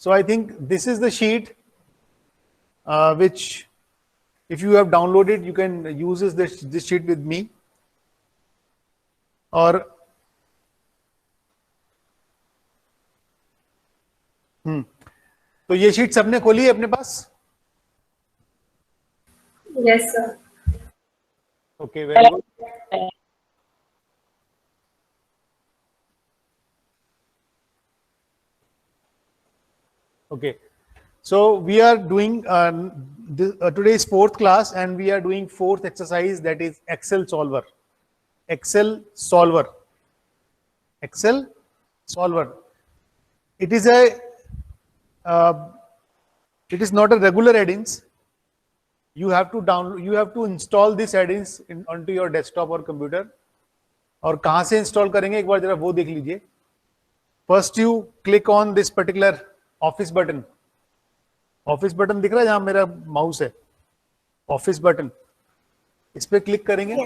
So I think this is the sheet which if you have downloaded, you can use this sheet with me. और तो ये sheet सबने खोली है अपने पास? Yes sir. Okay, very good. Okay, so we are doing today's fourth class, and we are doing fourth exercise, that is Excel solver. Excel solver. Excel solver. It is a it is not a regular add-ins. You have to download, you have to install this add-ins onto your desktop or computer. और कहाँ से install करेंगे एक बार जरा वो देख लीजिए. First you click on this particular office button. Office button दिख रहा है जहां मेरा माउस है, ऑफिस बटन, इस पे क्लिक करेंगे.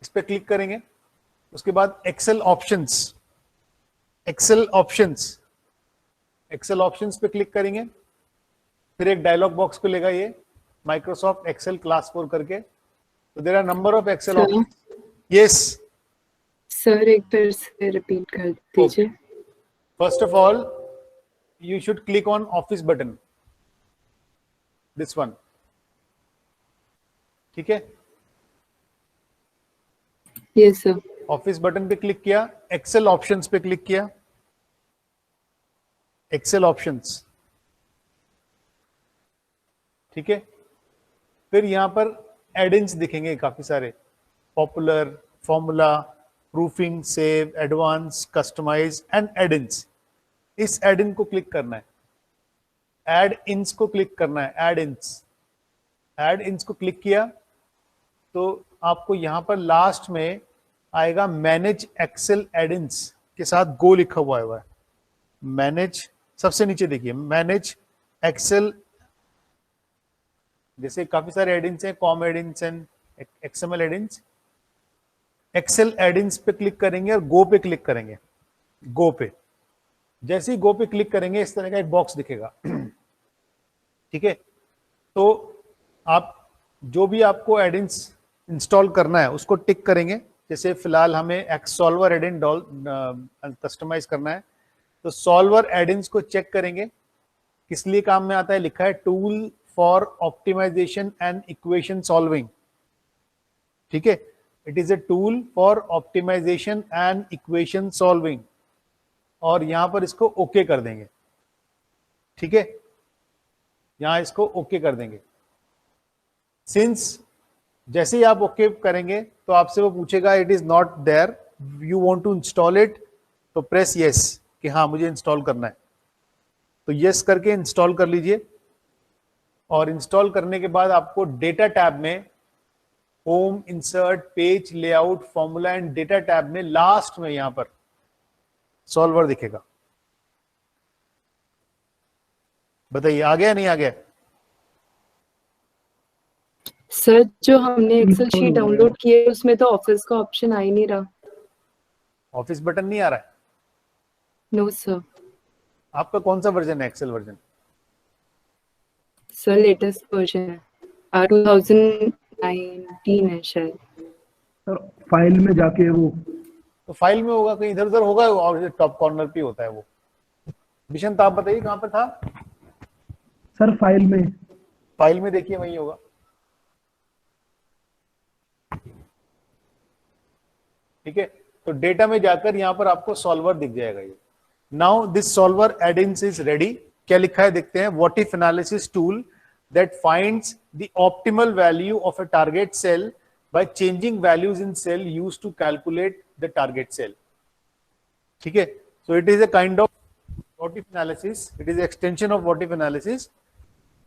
इस पे क्लिक करेंगे, उसके बाद Excel options, Excel options, Excel options पे क्लिक करेंगे. फिर एक डायलॉग बॉक्स खुलेगा, ये माइक्रोसॉफ्ट एक्सेल क्लास 4 करके. तो there are number of Excel options. Yes sir, एक बार से रिपीट कर दीजिए. First of all you should click on office button, this one. ठीक है? Yes sir. ऑफिस बटन पे क्लिक किया, एक्सेल ऑप्शंस पे क्लिक किया, एक्सेल ऑप्शंस. ठीक है? फिर यहां पर एड-इन्स दिखेंगे काफी सारे, popular, formula, proofing, save, advanced, customize and add-ins. इस एड इन को क्लिक करना है, एड इन्स को क्लिक करना है, एड इन्स. एड इन्स को क्लिक किया तो आपको यहां पर लास्ट में आएगा मैनेज एक्सेल एड इन्स के साथ गो लिखा हुआ है. मैनेज, सबसे नीचे देखिए, मैनेज एक्सेल. जैसे काफी सारे एड इन्स हैं, COM add-ins and XML add-ins. Excel add-ins पे क्लिक करेंगे और गो पे क्लिक करेंगे. गो पे, जैसे ही गो पे क्लिक करेंगे इस तरह का एक बॉक्स दिखेगा. ठीक है? तो आप जो भी आपको एड-इन्स इंस्टॉल करना है उसको टिक करेंगे. जैसे फिलहाल हमें एक्स सॉल्वर एड-इन कस्टमाइज करना है, तो सॉल्वर एड-इन्स को चेक करेंगे किस लिए काम में आता है. लिखा है tool for optimisation and equation solving. ठीक है? It is a tool for optimisation and equation solving. और यहां पर इसको ओके कर देंगे. ठीक है? यहां इसको ओके कर देंगे. सिंस जैसे ही आप ओके करेंगे तो आपसे वो पूछेगा it is not there, you want to install it, तो प्रेस यस कि हाँ मुझे इंस्टॉल करना है. तो यस करके इंस्टॉल कर लीजिए. और इंस्टॉल करने के बाद आपको डेटा टैब में home, insert, page layout, formula and data tab में लास्ट में यहां पर सॉल्वर दिखेगा. बताइए आ गया नहीं आ गया? सर, जो हमने एक्सेल शीट डाउनलोड की है उसमें तो ऑफिस का ऑप्शन आ ही नहीं रहा. ऑफिस बटन नहीं आ रहा है? No sir. आपका कौन सा वर्जन है Excel version? Sir, latest version है, 2019 है शायद. सर फाइल में जाके वो, तो फाइल में होगा, कहीं इधर उधर होगा, और टॉप कॉर्नर पे होता है वो. विशंत आप बताइए कहां पर था? सर फाइल में, फाइल में देखिए वही होगा. ठीक है? तो डेटा में जाकर यहां पर आपको सॉल्वर दिख जाएगा. ये now this solver add-ins is ready. क्या लिखा है देखते हैं. What if analysis tool that finds the optimal value of a target cell by changing values in cell used to calculate the target cell. ठीक है? So it is a kind of what if analysis. It is an extension of what if analysis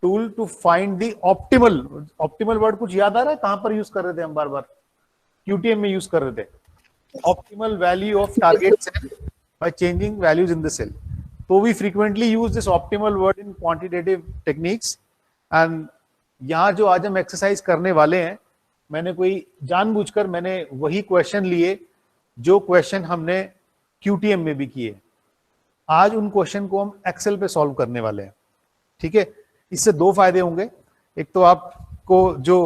tool to find the optimal. Optimal word कुछ याद आ रहा है कहां पर use कर रहे थे हम? बार बार QTM में यूज कर रहे थे. Optimal value of target cell by changing values in the cell. So we frequently use this optimal word in quantitative techniques. And यहाँ जो आज हम एक्सरसाइज करने वाले हैं, मैंने कोई जानबूझकर मैंने वही क्वेश्चन लिए जो क्वेश्चन हमने QTM में भी किए. आज उन क्वेश्चन को हम एक्सेल पे सॉल्व करने वाले हैं, ठीक है। इससे दो फायदे होंगे, एक तो आपको जो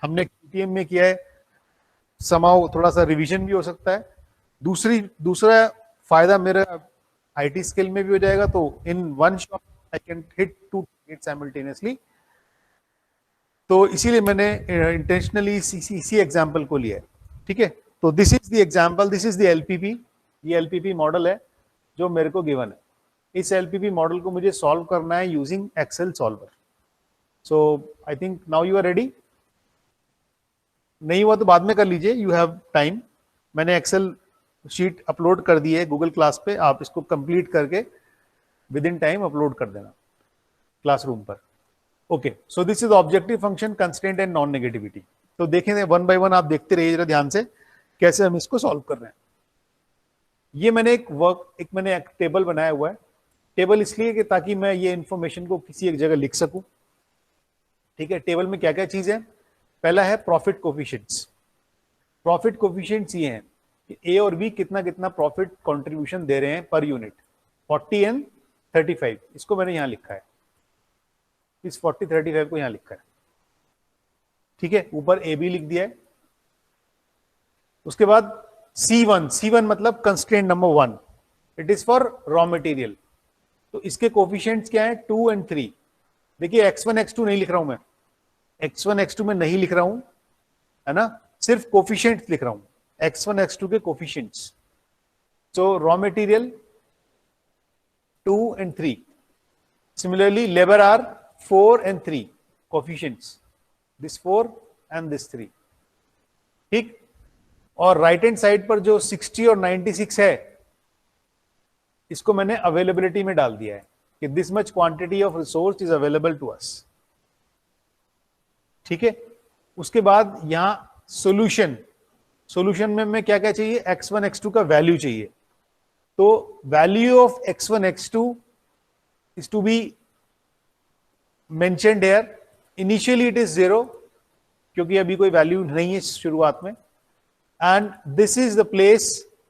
हमने KTM में किया है समाओ थोड़ा सा रिवीजन भी हो सकता है, दूसरा फायदा मेरा IT स्किल में भी हो जाएगा, तो in one shot I can hit 2 target simultaneously. तो इसीलिए मैंने इंटेंशनली इसी एग्जाम्पल को लिया है, ठीक है। तो this is the example, this is the LPP, ये LPP मॉडल है जो मेरे को गिवन है। इस LPP मॉडल को मुझे सॉल्व करना है using Excel solver. So I think now you are ready. नहीं हुआ तो बाद में कर लीजिए, यू हैव टाइम। मैंने एक्सेल शीट अपलोड कर दी है गूगल क्लास पे, आप इसको कंप्लीट करके विद इन टाइम अपलोड कर देना क्लासरूम पर। Okay, so this is objective function, constraint and non negativity. तो देखें वन बाय वन, आप देखते रहिए जरा ध्यान से कैसे हम इसको सॉल्व कर रहे हैं। ये मैंने एक टेबल बनाया हुआ है। टेबल इसलिए कि ताकि मैं ये इंफॉर्मेशन को किसी एक जगह लिख सकूं, ठीक है। टेबल में क्या क्या चीज है, पहला है प्रॉफिट कोफिशिएंट्स। प्रॉफिट कोफिशिएंट्स ये हैं कि ए और बी कितना कितना प्रॉफिट कंट्रीब्यूशन दे रहे हैं पर यूनिट, 40 एंड 35। इसको मैंने यहां लिखा है, इस 40 35 को यहां लिखा है, ठीक है। ऊपर ए बी लिख दिया है। उसके बाद C1 मतलब constraint number 1, it is for raw material. तो इसके कोफिशिएंट्स क्या है, 2 एंड 3। देखिए x1 x2 नहीं लिख रहा हूं मैं, x1 x2 में नहीं लिख रहा हूं, है ना, सिर्फ कोफिशिएंट्स लिख रहा हूं, x1 x2 के coefficients. So raw material 2 and 3। Similarly, labor are 4 and 3 coefficients, this 4 and this 3, ठीक। और राइट हैंड साइड पर जो 60 और 96 है, इसको मैंने अवेलेबिलिटी में डाल दिया है कि this much quantity of resource is available to us, ठीक है। उसके बाद यहां सॉल्यूशन में मैं क्या क्या चाहिए, x1 x2 का वैल्यू चाहिए। तो value of x1 x2 is to be mentioned here. Initially it is 0 क्योंकि अभी कोई वैल्यू नहीं है शुरुआत में, and this is the place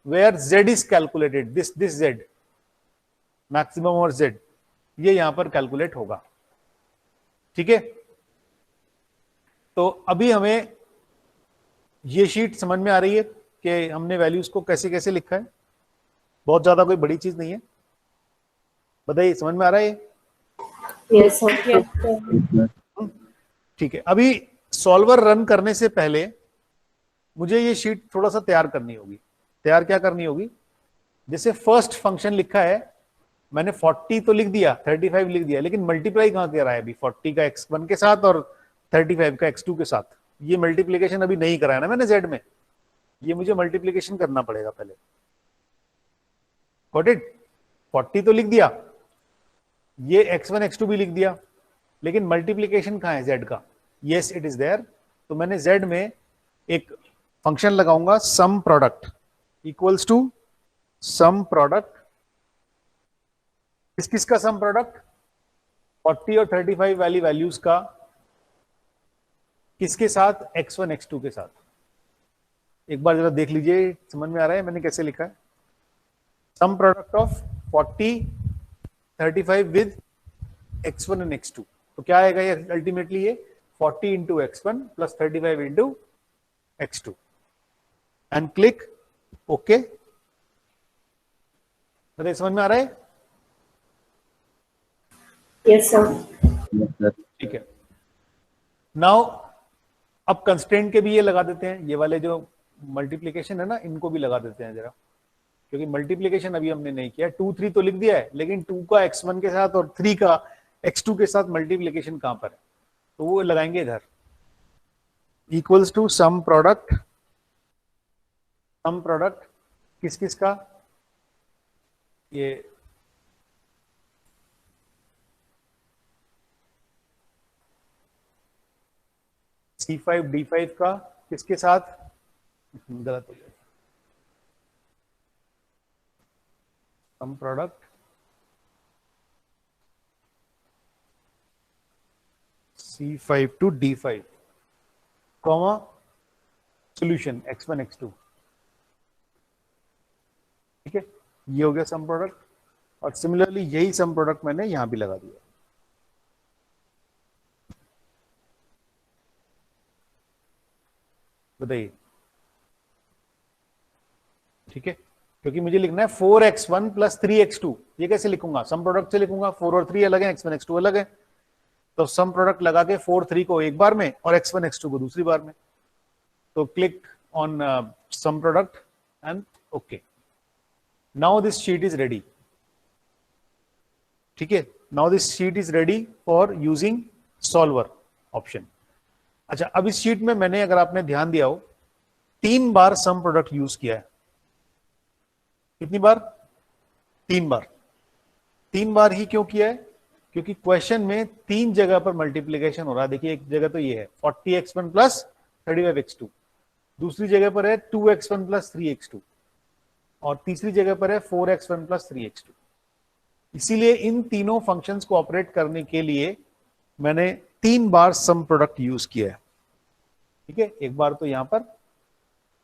where z is calculated, this z maximum और z ये यहां पर कैलकुलेट होगा, ठीक है। तो अभी हमें ये शीट समझ में आ रही है कि हमने वैल्यूज को कैसे कैसे लिखा है, बहुत ज्यादा कोई बड़ी चीज नहीं है, बताइए समझ में आ रहा है ये? Yes, sir. ठीक है। अभी सॉल्वर रन करने से पहले मुझे ये शीट थोड़ा सा तैयार करनी होगी। तैयार क्या करनी होगी, जैसे फर्स्ट फंक्शन लिखा है मैंने 40 तो लिख दिया, 35 लिख दिया, लेकिन मल्टीप्लाई कहां कर रहा है अभी 40 का x1 के साथ और 35 का x2 के साथ। ये मल्टीप्लीकेशन अभी नहीं कराया ना मैंने z में, ये मुझे मल्टीप्लीकेशन करना पड़ेगा पहले। Got it? 40 तो लिख दिया, ये x1 x2 भी लिख दिया, लेकिन मल्टीप्लीकेशन कहां है z का? Yes it is there. तो मैंने z में एक फंक्शन लगाऊंगा sum product equals to sum product. किसका सम प्रोडक्ट? 40 और 35 वाली वैल्यूज का, किसके साथ? x1 x2 के साथ। एक बार जरा देख लीजिए, समझ में आ रहा है मैंने कैसे लिखा है? Sum product of 40 35 with x1 and x2। तो क्या आएगा ये अल्टीमेटली? ये 40 into x1 plus 35 into x2 and click okay. बताइए समझ में आ रहा है? Yes, sir. ठीक है। नाउ अब कंस्ट्रेंट के भी ये लगा देते हैं, ये वाले जो मल्टीप्लीकेशन है ना इनको भी लगा देते हैं जरा, क्योंकि मल्टीप्लीकेशन अभी हमने नहीं किया। 2 3 तो लिख दिया है, लेकिन 2 का x1 के साथ और 3 का x2 के साथ मल्टीप्लीकेशन कहां पर है? तो वो लगाएंगे इधर, equals to sum product. Sum product किस किस का? ये C5 D5 का किसके साथ? गलत हो गया। Sum product C5 to D5 comma solution x1 x2, ठीक है। ये हो गया सम प्रोडक्ट। और सिमिलरली यही सम प्रोडक्ट मैंने यहां भी लगा दिया। बताइए, ठीक है, क्योंकि मुझे लिखना है 4x1 प्लस 3x2। ये कैसे लिखूंगा? सम प्रोडक्ट से लिखूंगा। 4 और 3 अलग है, x1 x2 अलग है, तो सम प्रोडक्ट लगा के 4 3 को एक बार में और x1 x2 को दूसरी बार में। तो click on some product and okay. Now this sheet is ready. ठीक है, now this sheet is ready for using solver option. अच्छा, अब इस शीट में मैंने, अगर आपने ध्यान दिया हो, 3 बार सम प्रोडक्ट यूज किया है। कितनी बार? 3 बार। 3 बार ही क्यों किया है? क्योंकि क्वेश्चन में 3 जगह पर मल्टीप्लीकेशन हो रहा है। देखिए, एक जगह तो ये है 40x1 प्लस 35x2, दूसरी जगह पर है 2x1 प्लस 3x2, और तीसरी जगह पर है 4x1 प्लस 3x2। इसीलिए इन तीनों फंक्शंस को ऑपरेट करने के लिए मैंने 3 बार सम प्रोडक्ट यूज किया है। ठीक है, एक बार तो यहां पर,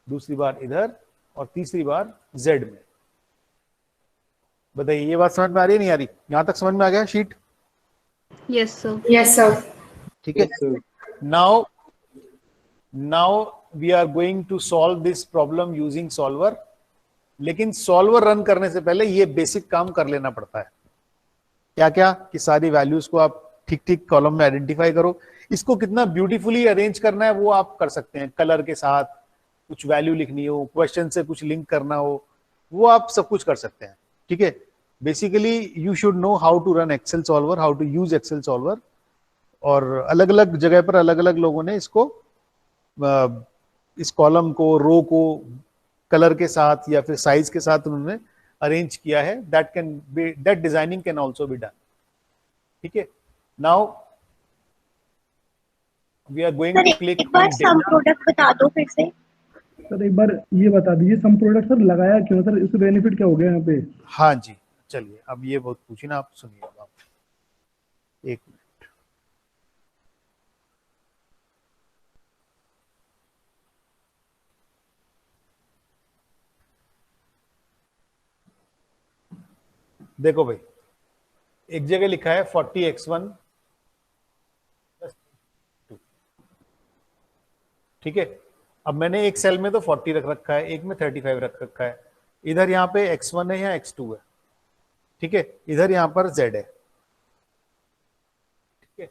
दूसरी बार इधर, और तीसरी बार z में। बताइए, ये बात समझ में आ रही है, नहीं आ रही? यहां तक समझ में आ गया sheet? Yes, sir. Yes, sir. ठीक है, now we are going to solve this problem using solver. लेकिन सॉल्वर रन करने से पहले ये बेसिक काम कर लेना पड़ता है। क्या क्या? कि सारी वैल्यूज को आप ठीक ठीक कॉलम में आइडेंटिफाई करो। इसको कितना ब्यूटीफुली अरेंज करना है वो आप कर सकते हैं। कलर के साथ कुछ वैल्यू लिखनी हो, क्वेश्चन से कुछ लिंक करना हो, वो आप सब कुछ कर सकते हैं। ठीक है, basically you should know how to run Excel solver, how to use Excel solver. और अलग अलग जगह पर अलग अलग लोगों ने इसको, इस कॉलम को, रो को कलर के साथ या फिर साइज के साथ उन्होंने अरेंज किया है। That designing can also be done. ठीक है, now we are going to click एक बार सम प्रोडक्ट बता दो फिर से। सर एक बार ये बता दीजिए, सम प्रोडक्ट सर लगाया क्यों सर? इससे बेनिफिट क्या हो गया यहाँ पे? हाँ जी, चलिए, अब ये बहुत पूछी ना, आप सुनिए। अब आप एक मिनट, देखो भाई, एक जगह लिखा है 40x1 प्लस 2। ठीक है, अब मैंने एक सेल में तो 40 रख रखा है, एक में 35 रख रखा है। इधर यहाँ पे x1 है या x2 है। ठीक है, इधर यहां पर z है। ठीक है,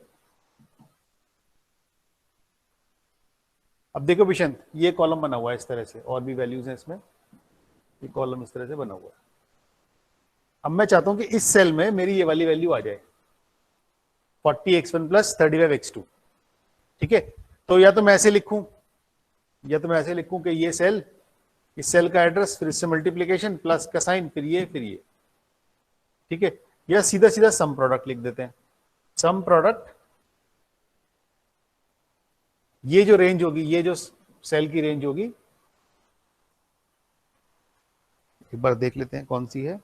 अब देखो विशंत, ये कॉलम बना हुआ है इस तरह से, और भी वैल्यूज हैं इसमें। ये कॉलम इस तरह से बना हुआ है। अब मैं चाहता हूं कि इस सेल में मेरी ये वाली वैल्यू आ जाए, 40x1 प्लस 35x2। ठीक है, तो या तो मैं ऐसे लिखूं, या तो मैं ऐसे लिखूं कि ये सेल, इस सेल का एड्रेस, फिर इससे मल्टीप्लीकेशन, प्लस का साइन, फिर ये, फिर ये। ठीक है, या सीधा सीधा सम प्रोडक्ट लिख देते हैं। सम प्रोडक्ट, ये जो रेंज होगी, ये जो सेल की रेंज होगी, एक बार देख लेते हैं कौन सी है।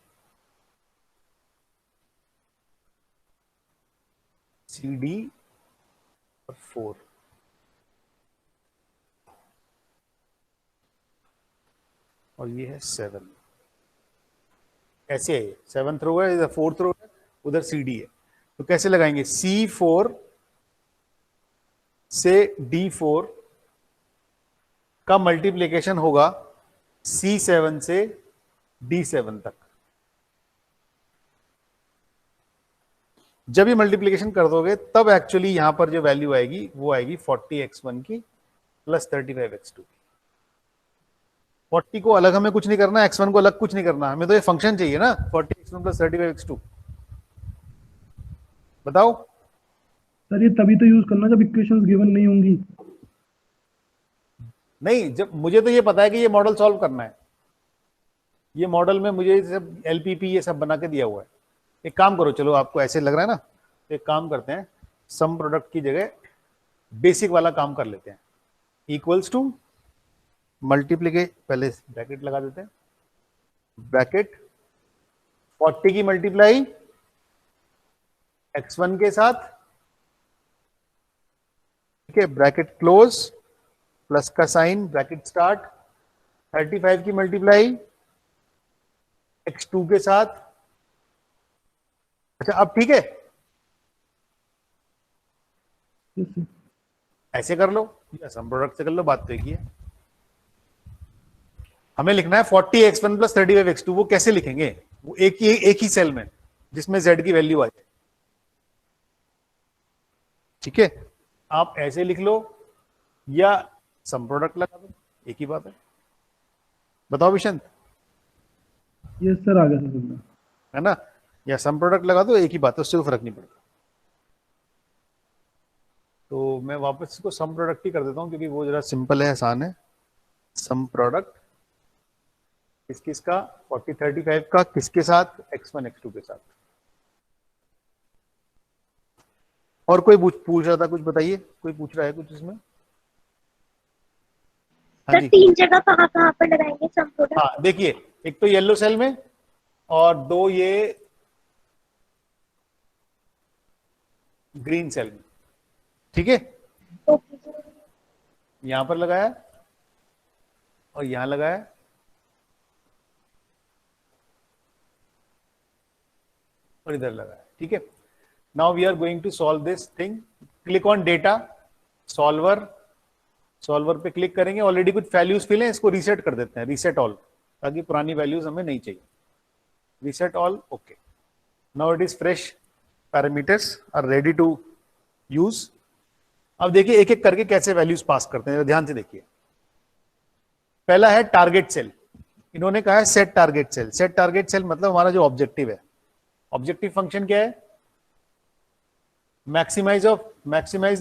CD और 4, और ये है 7। ऐसे है, ये 7th रो है, इधर 4th रो है, उधर CD है। तो कैसे लगाएंगे? C4 से D4 का मल्टीप्लीकेशन होगा C7 से D7 तक। जब ये मल्टीप्लीकेशन कर दोगे तब एक्चुअली यहां पर जो वैल्यू आएगी वो आएगी 40x1 की प्लस 35x2 की। 40 को अलग हमें कुछ नहीं करना, x1 को अलग कुछ नहीं करना, हमें तो ये फंक्शन चाहिए ना, 40x1 प्लस 35x2। बताओ। सर ये तभी तो यूज करना जब इक्वेशंस गिवन नहीं होंगी। नहीं, जब मुझे तो ये पता है कि ये मॉडल सॉल्व करना है, ये मॉडल में मुझे सब LPP ये सब बना के दिया हुआ है। एक काम करो, चलो आपको ऐसे लग रहा है ना, तो एक काम करते हैं, सम प्रोडक्ट की जगह बेसिक वाला काम कर लेते हैं। इक्वल्स टू मल्टीप्लीकेशन, पहले ब्रैकेट लगा देते हैं, ब्रैकेट 40 की मल्टीप्लाई x1 के साथ, ठीक है, ब्रैकेट क्लोज, प्लस का साइन, ब्रैकेट स्टार्ट, 35 की मल्टीप्लाई x2 के साथ, अच्छा अब ठीक है, Yes, sir. ऐसे कर लो या सम प्रोडक्ट से कर लो, बात तो एक ही है। हमें लिखना है 40x1 प्लस 35x2, वो कैसे लिखेंगे? वो एक ही सेल में जिसमें z की वैल्यू आ जाए। ठीक है, आप ऐसे लिख लो या सम प्रोडक्ट लगा दो, एक ही बात है। बताओ विशांत, Yes, sir, आ गया सर समझ। है ना? या सम प्रोडक्ट लगा दो, एक ही बात है, उससे कोई फर्क नहीं पड़ता। तो मैं वापस इसको सम प्रोडक्ट ही कर देता हूं क्योंकि वो जरा सिंपल है, आसान है। सम प्रोडक्ट किसका 40 35 का, किसके साथ? x1 x2 के साथ। और कोई पूछ रहा था कुछ? बताइए, कोई पूछ रहा है कुछ इसमें? हाँ सर जी, 3 जगह कहाँ पर लगाएंगे सम प्रोडक्ट? हाँ देखिए, एक तो येलो सेल में और 2 ये ग्रीन सेल में। ठीक है, ओके सर। यहां पर लगाया और यहां लगाया, और इधर लगाया। ठीक है, now we are going to solve this thing. Click on data, solver, solver पे क्लिक करेंगे। ऑलरेडी कुछ वैल्यूज फिल हैं, इसको रीसेट कर देते हैं, रीसेट ऑल, ताकि पुरानी वैल्यूज हमें नहीं चाहिए। Reset all, okay. Now it is fresh, parameters are ready to use. अब देखिए एक एक करके कैसे वैल्यूज पास करते हैं, ध्यान से देखिए। पहला है टारगेट सेल, इन्होंने कहा है set target cell. Set target cell मतलब हमारा जो ऑब्जेक्टिव है, ऑब्जेक्टिव फंक्शन क्या है? Maximize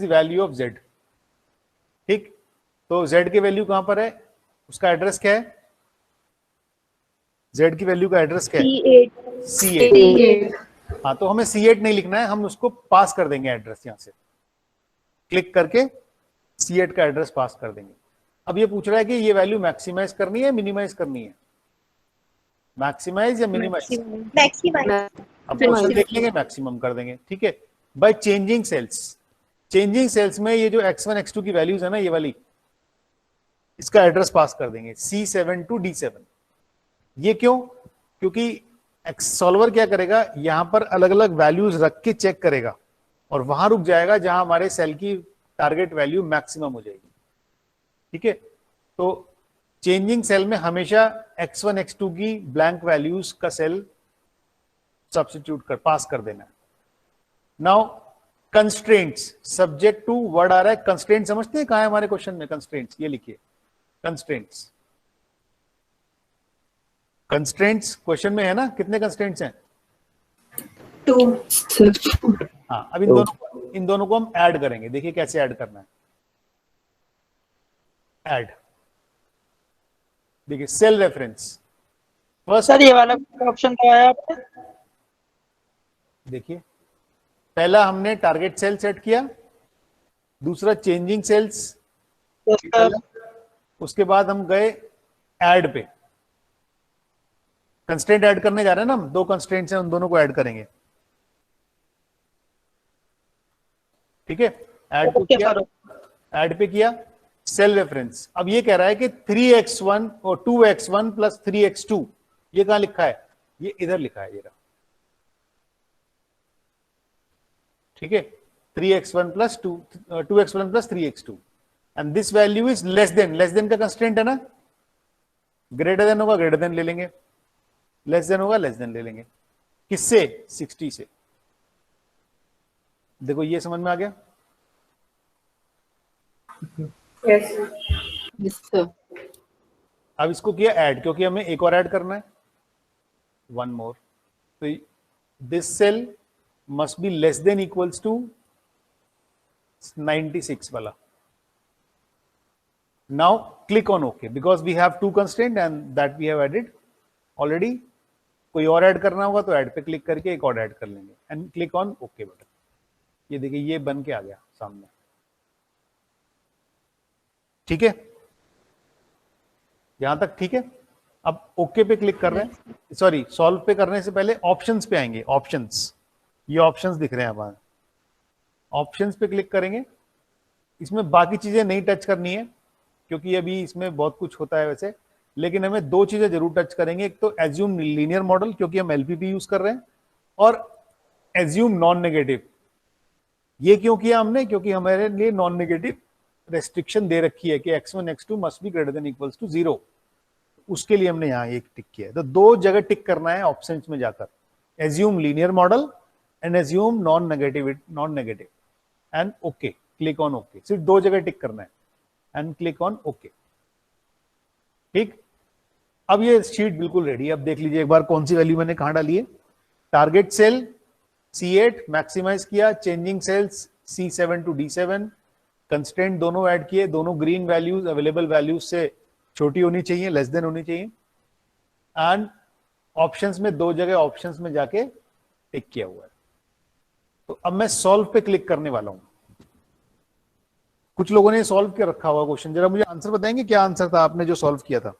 the value of z। ठीक, तो z की वैल्यू कहां पर है, उसका एड्रेस क्या है? z की वैल्यू का एड्रेस क्या है? C8 C8। हाँ, तो हमें C8 नहीं लिखना है, हम उसको पास कर देंगे एड्रेस, यहां से क्लिक करके C8 का एड्रेस पास कर देंगे। अब ये पूछ रहा है कि ये वैल्यू मैक्सिमाइज करनी है, मिनिमाइज करनी है? मैक्सिमाइज या मिनिमाइज? मैक्सिमाइज। अब क्वेश्चन देख लेंगे, मैक्सिमम कर देंगे। ठीक है, by changing cells. Changing cells में ये जो x1 x2 की वैल्यूज है ना, ये वाली, इसका एड्रेस पास कर देंगे C7 to D7। ये क्यों? क्योंकि सॉल्वर क्या करेगा, यहां पर अलग अलग वैल्यूज रख के चेक करेगा और वहां रुक जाएगा जहां हमारे सेल की टारगेट वैल्यू मैक्सिमम हो जाएगी। ठीक है, तो चेंजिंग सेल में हमेशा x1 x2 की ब्लैंक वैल्यूज का सेल सब्स्टिट्यूट कर पास कर देना है। Now constraints, subject to word आ रहा है कंस्ट्रेंट, समझते हैं कहां है हमारे क्वेश्चन में कंस्ट्रेंट्स? ये लिखिए कंस्ट्रेंट्स। कंस्ट्रेंट्स क्वेश्चन में है ना, कितने कंस्ट्रेंट्स हैं? 2। हाँ, अब इन दोनों को हम ऐड करेंगे। देखिए कैसे ऐड करना है। ऐड, देखिए सेल रेफरेंस फर्स्ट। सर ये वाला ऑप्शन लगाया आपने? देखिए पहला हमने टारगेट सेल सेट किया, दूसरा चेंजिंग सेल्स, यस सर। उसके बाद हम गए ऐड पे। कंस्ट्रेंट ऐड करने जा रहे हैं ना हम, 2 कंस्ट्रेंट्स हैं, उन दोनों को ऐड करेंगे। ठीक है, ऐड को ओके किया, सर। ऐड पे किया, सेल रेफरेंस। अब ये कह रहा है कि 3x1 और 2x1 प्लस 3x2, ये कहां लिखा है? ये इधर लिखा है, ये रहा। ठीक है, 3x1 plus 2x1 plus 3x2 and this value is less than का कंस्ट्रेंट है ना, ग्रेटर देन होगा ग्रेटर देन ले लेंगे, लेस देन होगा लेस देन ले लेंगे। किससे? 60 से। देखो ये समझ में आ गया? Yes sir. अब इसको किया ऐड, क्योंकि हमें एक और ऐड करना है, वन मोर। तो this cell must be less than equals to 96 वाला। Now click on okay because we have 2 constraint and that we have added already. कोई और ऐड करना होगा तो ऐड पे क्लिक करके एक और ऐड कर लेंगे and click on okay button. ये देखिए ये बन के आ गया सामने। ठीक है, यहां तक ठीक है। अब ओके पे क्लिक कर रहे हैं, सॉरी सॉल्व पे करने से पहले ऑप्शंस पे आएंगे। ऑप्शंस, ये ऑप्शंस दिख रहे हैं हमारे, ऑप्शंस पे क्लिक करेंगे। इसमें बाकी चीजें नहीं टच करनी है क्योंकि अभी इसमें बहुत कुछ होता है वैसे, लेकिन हमें 2 चीजें जरूर टच करेंगे। एक तो एज्यूम लीनियर मॉडल, क्योंकि हम एलपीपी यूज कर रहे हैं, और एज्यूम नॉन नेगेटिव। ये क्यों किया हमने? क्योंकि हमारे लिए नॉन नेगेटिव रेस्ट्रिक्शन दे रखी है कि x1 x2 must be greater than equals to 0। उसके लिए हमने यहाँ एक टिक किया है। तो दो जगह टिक करना है ऑप्शंस में जाकर, assume linear model and assume non negative and okay, click on okay. सिर्फ दो जगह टिक करना है एंड क्लिक ऑन ओके। ठीक, अब ये शीट बिल्कुल रेडी है। अब देख लीजिए एक बार कौन सी वैल्यू मैंने कहां डाली है। टारगेट सेल C8 मैक्सिमाइज किया, changing cells C7 to D7, constraint दोनों ऐड किए, दोनों ग्रीन वैल्यूज अवेलेबल वैल्यूज से छोटी होनी चाहिए, लेस देन होनी चाहिए, एंड ऑप्शंस में दो जगह ऑप्शंस में जाके टिक किया हुआ है। तो अब मैं सॉल्व पे क्लिक करने वाला हूं। कुछ लोगों ने सॉल्व कर रखा हुआ क्वेश्चन, जरा मुझे आंसर बताएंगे क्या आंसर था आपने जो सॉल्व किया था?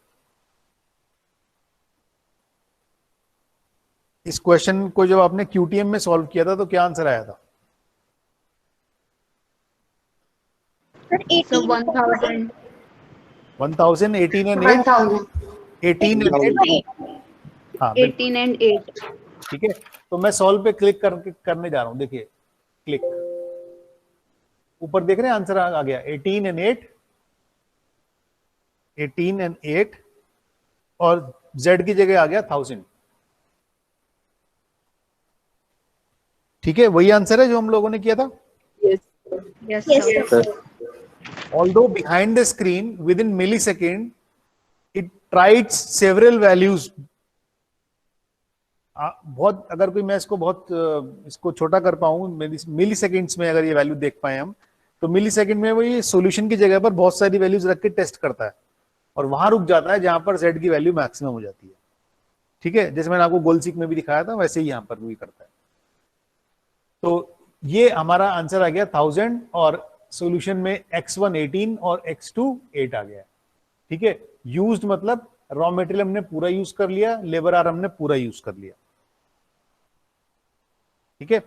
इस क्वेश्चन को जब आपने QTM में सॉल्व किया था तो क्या आंसर आया था? Sir So 18 1000. 1018 and 8, 18 and 8, हाँ बिल्कुल 18 and 8. ठीक है। तो मैं सॉल्व पे क्लिक करने जा रहा हूं। देखिए क्लिक, ऊपर देख रहे हैं आंसर आ गया 18 and 8, 18 and 8, और Z की जगह आ गया 1000। ठीक है, वही आंसर है जो हम लोगों ने किया था। Yes. Yes, Yes, sir. sir. Although behind the screen within millisecond it tried several values। बहुत, अगर कोई मैं इसको बहुत इसको छोटा कर पाऊं, मिली सेकेंड्स में अगर ये वैल्यू देख पाए हम, तो मिली सेकेंड में वो ये सोल्यूशन की जगह पर बहुत सारी वैल्यूज रख के टेस्ट करता है और वहां रुक जाता है जहां पर Z की वैल्यू मैक्सिमम हो जाती है। ठीक है, जैसे मैंने आपको गोल सीक में भी दिखाया था वैसे ही यहां पर भी करता है। तो ये हमारा आंसर आ गया 1000, और सॉल्यूशन में x1 18 और x2 8 आ गया। ठीक है, यूज्ड मतलब रॉ मटेरियल हमने पूरा यूज कर लिया, लेबर आर हमने पूरा यूज कर लिया। ठीक है,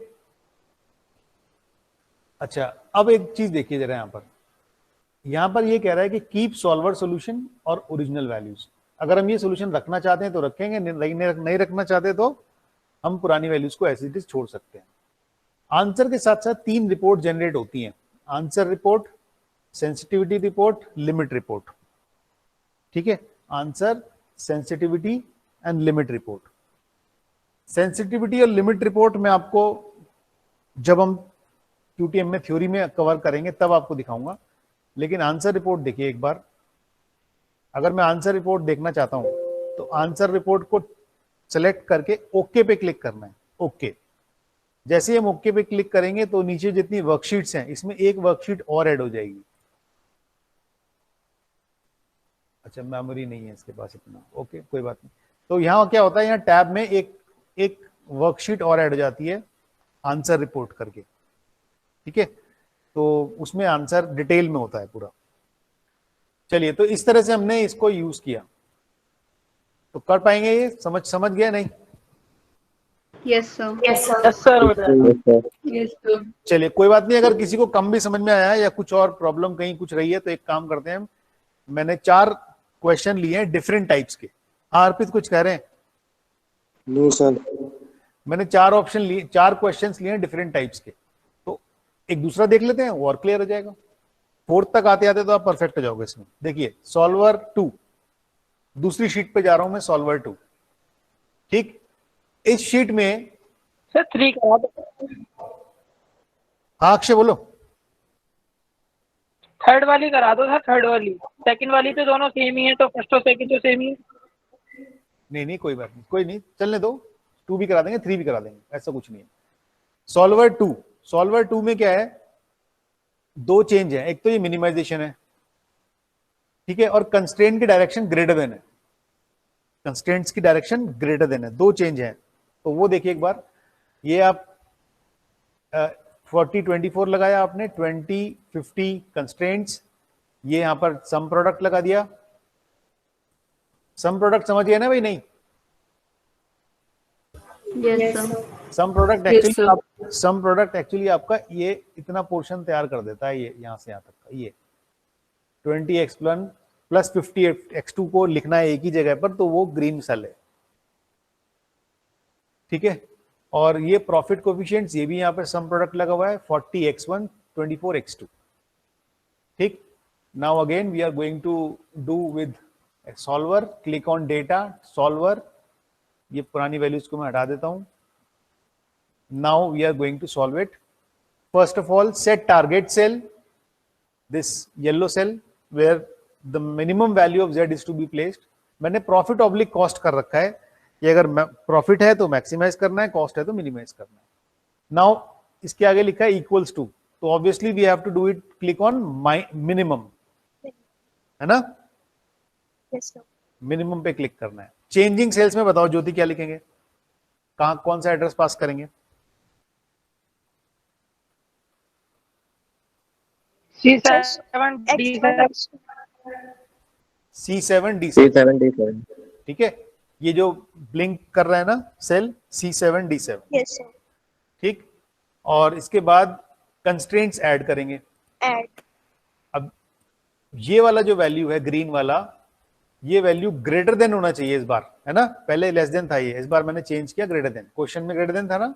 अच्छा अब एक चीज देखिए जरा, यहां पर ये कह रहा है कि कीप सॉल्वर सॉल्यूशन और ओरिजिनल वैल्यूज। अगर हम ये सॉल्यूशन रखना चाहते हैं तो रखेंगे, नहीं रखना चाहते तो हम पुरानी वैल्यूज को एज इट इज छोड़ सकते हैं। आंसर के साथ साथ 3 रिपोर्ट जनरेट होती हैं, answer report, sensitivity report, limit report. ठीक है, answer, sensitivity and limit report. Sensitivity और लिमिट रिपोर्ट में आपको जब हम QTM में थ्योरी में कवर करेंगे तब आपको दिखाऊंगा, लेकिन आंसर रिपोर्ट देखिए एक बार। अगर मैं आंसर रिपोर्ट देखना चाहता हूं तो आंसर रिपोर्ट को सेलेक्ट करके ओके पे क्लिक करना है। ओके, जैसे हम ओके पे क्लिक करेंगे तो नीचे जितनी वर्कशीट्स हैं इसमें एक वर्कशीट और ऐड हो जाएगी। अच्छा, मेमोरी नहीं है इसके पास इतना, ओके कोई बात नहीं। तो यहाँ क्या होता है, यहाँ टैब में एक वर्कशीट और ऐड हो जाती है आंसर रिपोर्ट करके। ठीक है, तो उसमें आंसर डिटेल में होता है पूरा। चलिए, तो इस तरह से हमने इसको यूज किया, तो कर पाएंगे ये? समझ गया नहीं? Yes, sir. Yes sir. Yes, sir. चलिए कोई बात नहीं, अगर किसी को कम भी समझ में आया या कुछ और प्रॉब्लम कहीं कुछ रही है तो एक काम करते हैं, मैंने 4 क्वेश्चन लिए हैं डिफरेंट टाइप्स के। हाँ अर्पित कुछ कह रहे हैं? No sir. मैंने 4 क्वेश्चंस लिए हैं डिफरेंट टाइप्स के, तो एक दूसरा देख लेते हैं, वो और क्लियर हो जाएगा। 4th तक आते आते तो आप परफेक्ट हो जाओगे इसमें। देखिए सॉल्वर 2, दूसरी शीट पे जा रहा हूं मैं, सॉल्वर 2। ठीक, इस शीट में सर 3 करा दो। हाँ अक्षय बोलो। थर्ड वाली करा दो सर, थर्ड वाली। सेकंड वाली तो दोनों सेम ही है, तो फर्स्ट और सेकंड तो सेम ही है। नहीं कोई बात नहीं, कोई नहीं, चलने दो। 2 भी करा देंगे, 3 भी करा देंगे, ऐसा कुछ नहीं है। सॉल्वर 2 में क्या है, 2 चेंज है। एक तो ये मिनिमाइजेशन है, ठीक है, और कंस्ट्रेंट की डायरेक्शन ग्रेटर देन है। कंस्ट्रेंट्स की डायरेक्शन ग्रेटर देन है, 2 चेंज है। तो वो देखिए एक बार, ये आप 40-24 लगाया आपने, 20-50 कंस्ट्रेंट्स, ये यहां पर सम प्रोडक्ट लगा दिया। सम प्रोडक्ट समझ गए ना भाई? नहीं, Yes, sir. Some product Yes, actually आपका ये इतना पोर्शन तैयार कर देता है, ये यहां से यहां तक का। ये 20x1 प्लस 50x2 को लिखना है एक ही जगह पर, तो वो ग्रीन सेल है। ठीक है, और ये प्रॉफिट कोफिशिएंट्स, ये भी यहाँ पर सम प्रोडक्ट लगा हुआ है 40x1 24x2। ठीक, now again we are going to do with solver. Click on data solver, ये पुरानी वैल्यूज को मैं हटा देता हूं। Now we are going to solve it. First of all set target cell, this yellow cell where the minimum value of z is to be placed. मैंने profit oblique cost कर रखा है कि अगर प्रॉफिट है तो मैक्सिमाइज करना है, कॉस्ट है तो मिनिमाइज करना है। नाउ इसके आगे लिखा है इक्वल्स टू, तो obviously we have to do it, click on minimum, है ना, Yes, sir. मिनिमम पे क्लिक करना है। चेंजिंग सेल्स में बताओ ज्योति क्या लिखेंगे, कहां कौन सा एड्रेस पास करेंगे? C7 D7 C7 D7, C7 D7 ठीक है, ये जो ब्लिंक कर रहा है ना cell C7 D7, Yes, sir. ठीक। और इसके बाद कंस्ट्रेंट्स ऐड करेंगे। Add. अब ये वाला जो वैल्यू है ग्रीन वाला, ये वैल्यू ग्रेटर देन होना चाहिए इस बार, है ना, पहले लेस देन था ये, इस बार मैंने चेंज किया ग्रेटर देन। क्वेश्चन में ग्रेटर देन था ना,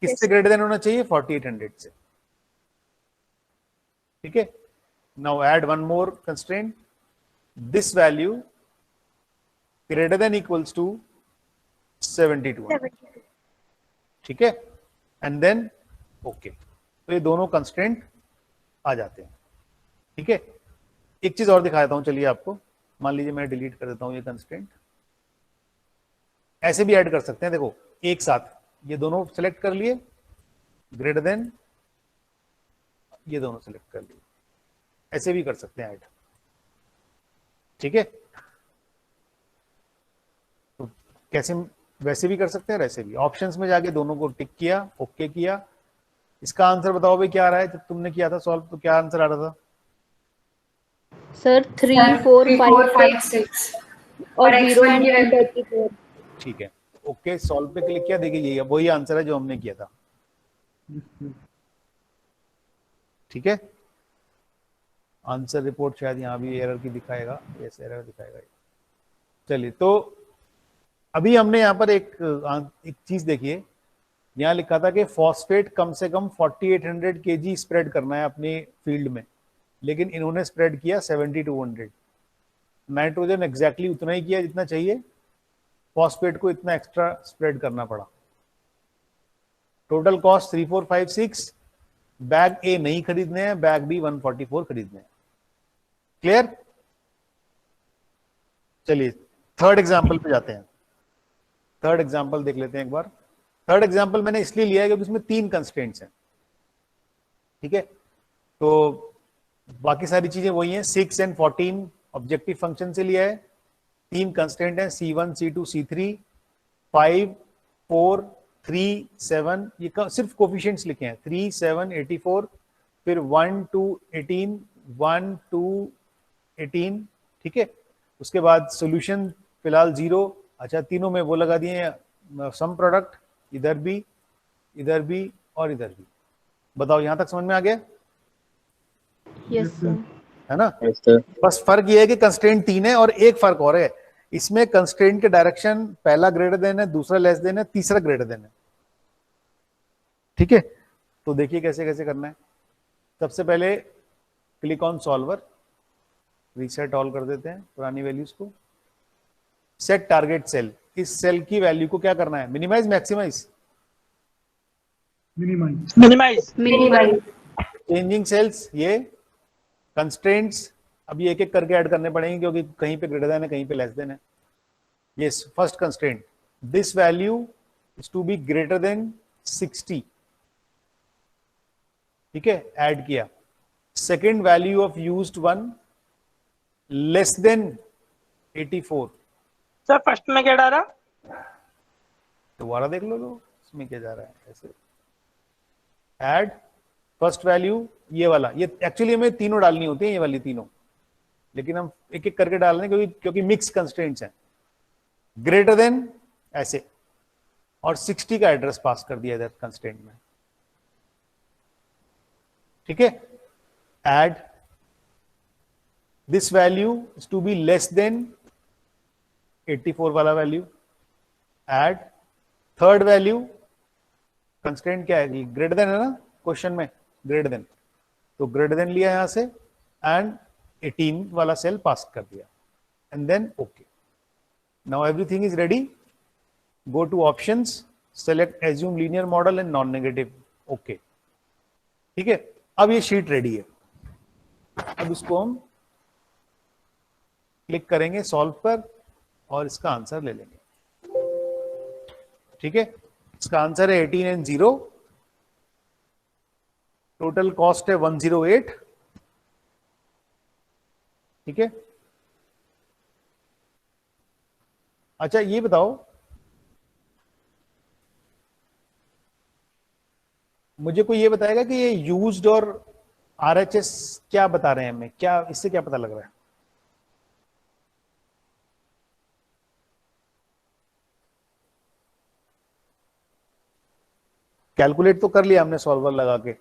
किससे ग्रेटर देन होना चाहिए? 4800 से, ठीक है। Now add one more constraint, this value greater than equals to 72, 72. ठीक है, एंड देन ओके। तो ये दोनों कंस्ट्रेंट आ जाते हैं, ठीक है। एक चीज और दिखा देता हूं, चलिए आपको, मान लीजिए मैं डिलीट कर देता हूं ये कंस्ट्रेंट, ऐसे भी ऐड कर सकते हैं। देखो एक साथ ये दोनों सेलेक्ट कर लिए, ग्रेटर देन, ये दोनों सेलेक्ट कर लिए, ऐसे भी कर सकते हैं ऐड, ठीक है। तो कैसे, वैसे भी कर सकते हैं, वैसे भी। ऑप्शंस में जाके दोनों को टिक किया, ओके किया। इसका आंसर बताओ भाई क्या आ रहा है? जब तुमने किया था सॉल्व तो क्या आंसर आ रहा था? सर 3 4 5 6 और 0 एंड 34। ठीक है, ओके सॉल्व पे क्लिक किया, देखिए ये वही आंसर है जो हमने किया था, ठीक है। आंसर रिपोर्ट शायद यहाँ भी एरर की दिखाएगा, यस एरर दिखाएगा। चलिए, तो अभी हमने यहाँ पर एक चीज देखिए, यहाँ लिखा था कि फॉस्फेट कम से कम 4800 kg स्प्रेड करना है अपने फील्ड में, लेकिन इन्होंने स्प्रेड किया 7200। नाइट्रोजन एग्जैक्टली उतना ही किया जितना चाहिए, फॉस्फेट को इतना एक्स्ट्रा स्प्रेड करना पड़ा। Total cost 3456। बैग ए नहीं खरीदने हैं, बैग बी 144 खरीदने हैं। क्लियर? चलिए थर्ड एग्जाम्पल पे जाते हैं। थर्ड एग्जाम्पल देख लेते हैं एक बार। थर्ड एग्जाम्पल मैंने इसलिए लिया है क्योंकि इसमें 3 कंस्ट्रेंट्स हैं, ठीक है। तो बाकी सारी चीजें वही हैं, 6 and 14 ऑब्जेक्टिव फंक्शन से लिया है। 3 कंस्टेंट हैं, C1 C2 C3, 5 4 3 7, ये सिर्फ कोफिशिएंट्स लिखे हैं, 3 7 84, फिर 1 2 18 1 2 18, ठीक है। उसके बाद सॉल्यूशन फिलहाल 0। अच्छा, तीनों में वो लगा दिए सम प्रोडक्ट, इधर भी और इधर भी। बताओ यहां तक समझ में आ गया? Yes sir. है ना? Yes, sir. बस फर्क ये है कि कंस्ट्रेंट 3 है, और एक फर्क और है, इसमें कंस्ट्रेंट के डायरेक्शन पहला ग्रेटर देन है, दूसरा लेस देन है, तीसरा ग्रेटर देन है, ठीक है। तो देखिए कैसे कैसे करना है। सबसे पहले click on solver, reset all कर देते हैं पुरानी वैल्यूज को। सेट टारगेट सेल, इस सेल की वैल्यू को क्या करना है? Minimize maximize? Minimize minimize. Changing cells, ये कंस्ट्रेंट्स अभी एक एक करके ऐड करने पड़ेंगे क्योंकि कहीं पे ग्रेटर देन है, कहीं पे लेस देन है। ये first constraint, this value is to be greater than 60, ठीक है, ऐड किया। Second value of used one less than 84। Sir first में क्या डाला? दोबारा देख लो इसमें क्या जा रहा है। ऐसे ऐड फर्स्ट वैल्यू, ये वाला, ये एक्चुअली हमें तीनों डालनी होती है, ये वाली तीनों, लेकिन हम एक एक करके डाल रहे हैं क्योंकि मिक्स कंस्ट्रेंट्स हैं। ग्रेटर देन ऐसे, और 60 का एड्रेस पास कर दिया इधर कंस्ट्रेंट में, ठीक है। Add this value is to be less than 84 वाला value. Add third value constraint क्या है, ग्रेटर देन है ना क्वेश्चन में, ग्रेटर देन, तो ग्रेटर देन लिया यहां से एंड 18 वाला सेल पास कर दिया and then okay. Now everything is ready. Go to options, select assume linear model and non negative. Okay, ठीक है. अब ये शीट रेडी है. अब इसको हम क्लिक करेंगे सॉल्व पर और इसका आंसर ले लेंगे. ठीक है, इसका आंसर है 18 एंड 0. टोटल कॉस्ट है 108. ठीक है. अच्छा ये बताओ, मुझे कोई ये बताएगा कि ये यूज्ड और आरएचएस क्या बता रहे हैं हमें, क्या इससे क्या पता लग रहा है? कैलकुलेट तो कर लिया हमने सॉल्वर लगा के,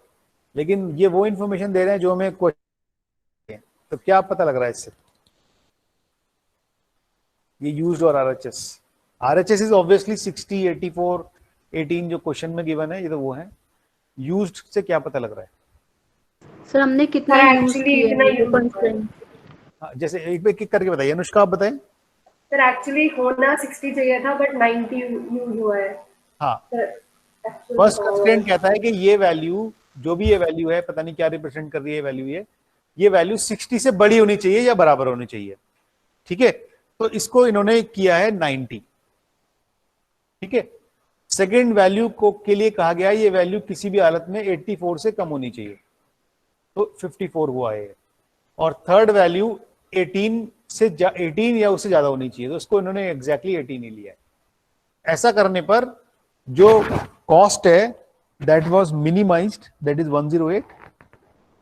लेकिन ये वो इंफॉर्मेशन दे रहे हैं जो हमें क्वेश्चन, तो क्या पता लग रहा है इससे? ये यूज्ड और आरएचएस इज ऑब्वियसली 60, 84, 18 जो क्वेश्चन में गिवन है, ये तो वो है. यूज्ड से क्या पता लग रहा है? सर हमने कितना यूज किया है कंस्ट्रेंट? हाँ, जैसे एक एक करके बताइए. अनुष्का आप बताएं. सर एक्चुअली होना 60 चाहिए था बट 90 यूज हुआ है. हाँ, Actually फर्स्ट कंस्ट्रेंट कहता है कि ये वैल्यू, जो भी ये वैल्यू है, पता नहीं क्या रिप्रेजेंट कर रही है वैल्यू, ये वैल्यू 60 से बड़ी होनी चाहिए या बराबर होनी चाहिए. ठीक है, तो इसको इन्होंने किया है 90. ठीक है. सेकेंड वैल्यू को के लिए कहा गया ये वैल्यू किसी भी हालत में 84 से कम होनी चाहिए, तो 54 हुआ है. और थर्ड वैल्यू 18 या उससे ज्यादा होनी चाहिए, तो इसको इन्होंने एग्जैक्टली 18 ही लिया है. ऐसा करने पर जो कॉस्ट है that was minimised, that is 108.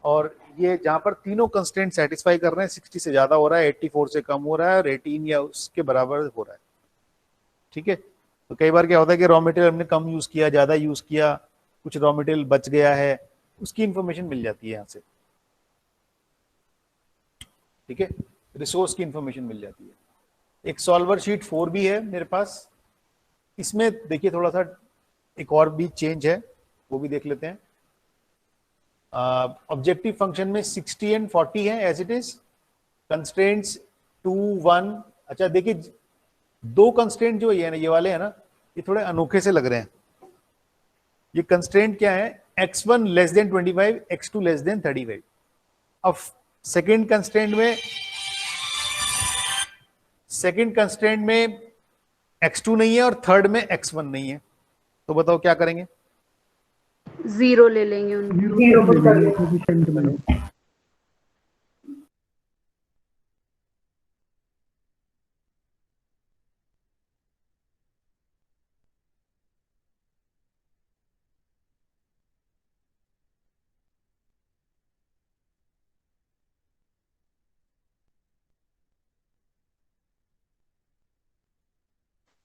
और ये जहां पर तीनों कंस्ट्रेंट सेटिस्फाई कर रहे हैं, 60 से ज्यादा हो रहा है, 84 से कम हो रहा है और 18 या उसके बराबर हो रहा है. ठीक है. तो कई बार क्या होता है कि रॉ मटेरियल हमने कम यूज किया, ज्यादा यूज किया, कुछ रॉ मटेरियल बच गया है, उसकी इंफॉर्मेशन मिल जाती है यहां से. ठीक है, रिसोर्स की इंफॉर्मेशन मिल जाती है. एक सॉल्वर शीट 4 भी है मेरे पास. इसमें देखिए थोड़ा सा एक और भी चेंज है, वो भी देख लेते हैं. ऑब्जेक्टिव फंक्शन में 60 एंड 40 है एज इट इज. कंस्ट्रेंट्स 2, 1. अच्छा देखिए, दो कंस्ट्रेंट जो ये वाले हैं ना, ये थोड़े अनोखे से लग रहे हैं. ये कंस्ट्रेंट क्या है? x1 less than 25, x2 less than 35. अब सेकेंड कंस्ट्रेंट में x2 नहीं है और थर्ड में x1 नहीं है, तो बताओ क्या करेंगे? 0 ले लेंगे उनको. जीरो ले लेंगे कोएफिशिएंट में.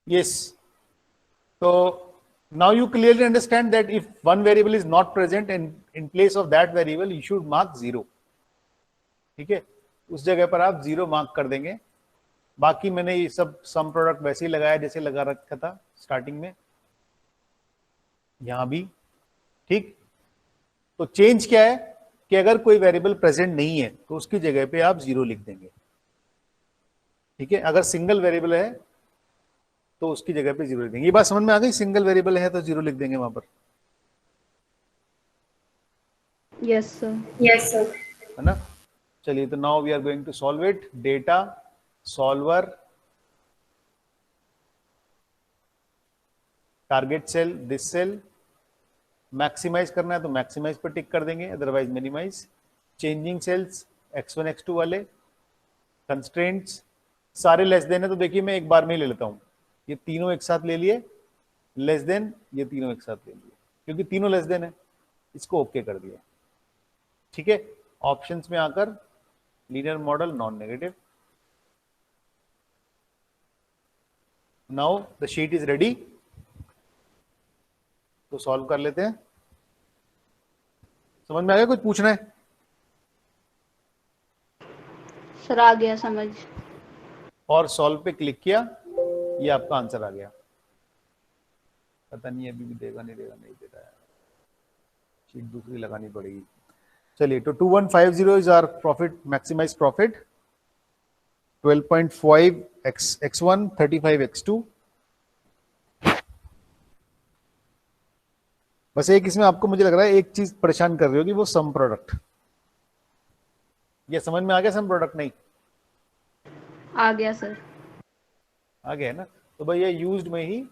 Yes. So now you clearly understand that if one variable is not present and in place of that variable you should mark 0. ठीक है, उस जगह पर आप 0 मार्क कर देंगे. बाकी मैंने ये सब सम प्रोडक्ट वैसे ही लगाया जैसे लगा रखा था स्टार्टिंग में, यहां भी. ठीक, तो चेंज क्या है कि अगर कोई वेरिएबल प्रेजेंट नहीं है तो उसकी जगह पे आप 0 लिख देंगे. ठीक है, अगर सिंगल वेरिएबल है तो उसकी जगह पे 0 लिख देंगे. ये बात समझ में आ गई? सिंगल वेरिएबल है तो 0 लिख देंगे वहां पर. Yes sir. Yes sir. है ना. चलिए, तो now we are going to solve it. Data, solver, target cell, this cell. Maximize करना है तो मैक्सिमाइज पर टिक कर देंगे, otherwise minimise. Changing sales x1 x2 वाले. कंस्ट्रेंट्स सारे लेस देन है, तो देखिए मैं एक बार में ही ले लेता हूं. ये तीनों एक साथ ले लिए, लेस देन, ये तीनों एक साथ ले लिए, क्योंकि तीनों लेस देन है, इसको ओके कर दिया. ठीक है. ऑप्शंस में आकर linear model, non negative. Now the sheet is ready, तो सॉल्व कर लेते हैं. समझ में आ गया? कुछ पूछना है? सर आ गया समझ. और सॉल्व पे क्लिक किया, ये आपका आंसर आ गया. पता नहीं अभी भी देगा नहीं देगा, नहीं दे रहा है, शीट दूसरी लगानी पड़ेगी। चलिए, तो 2150 is our profit, maximize profit 12.5 x1 35 x2। बस एक इसमें आपको मुझे लग रहा है एक चीज परेशान कर रही होगी, वो सम प्रोडक्ट। ये समझ में आ गया सम प्रोडक्ट? नहीं आ गया सर। आ गया है ना? तो भाई ये यूज्ड में ही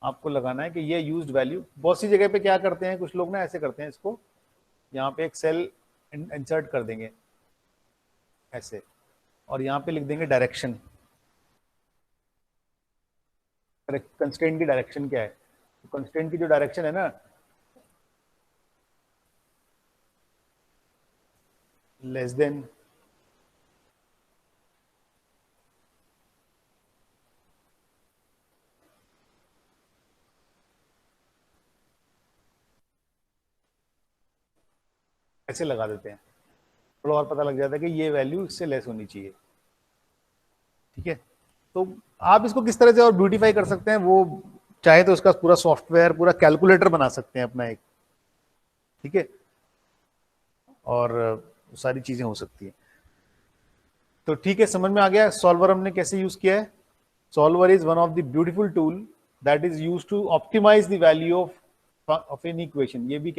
आपको लगाना है कि ये यूज्ड वैल्यू। बहुत सी जगह पे क्या करते हैं कुछ लोग ना, ऐसे करते हैं इसको, यहाँ पे एक सेल इंसर्ट कर देंगे ऐसे, और यहाँ पे लिख देंगे डायरेक्शन, कंस्ट्रेंट की डायरेक्शन क्या है। तो कंस्ट्रेंट की जो डायरेक्शन है ना, लेस देन ऐसे लगा देते हैं, थोड़ा और पता लग जाता है कि ये वैल्यू इससे लेस होनी चाहिए। ठीक है, तो आप इसको किस तरह से और ब्यूटीफाई कर सकते हैं, वो चाहे तो उसका पूरा सॉफ्टवेयर, पूरा कैलकुलेटर बना सकते हैं अपना एक। ठीक है, और सारी चीजें हो सकती हैं। तो ठीक है, समझ में आ गया सॉल्वर हमने कैसे यूज किया है। Solver is one of the beautiful tool that is used to optimize the value of an equation. ये भी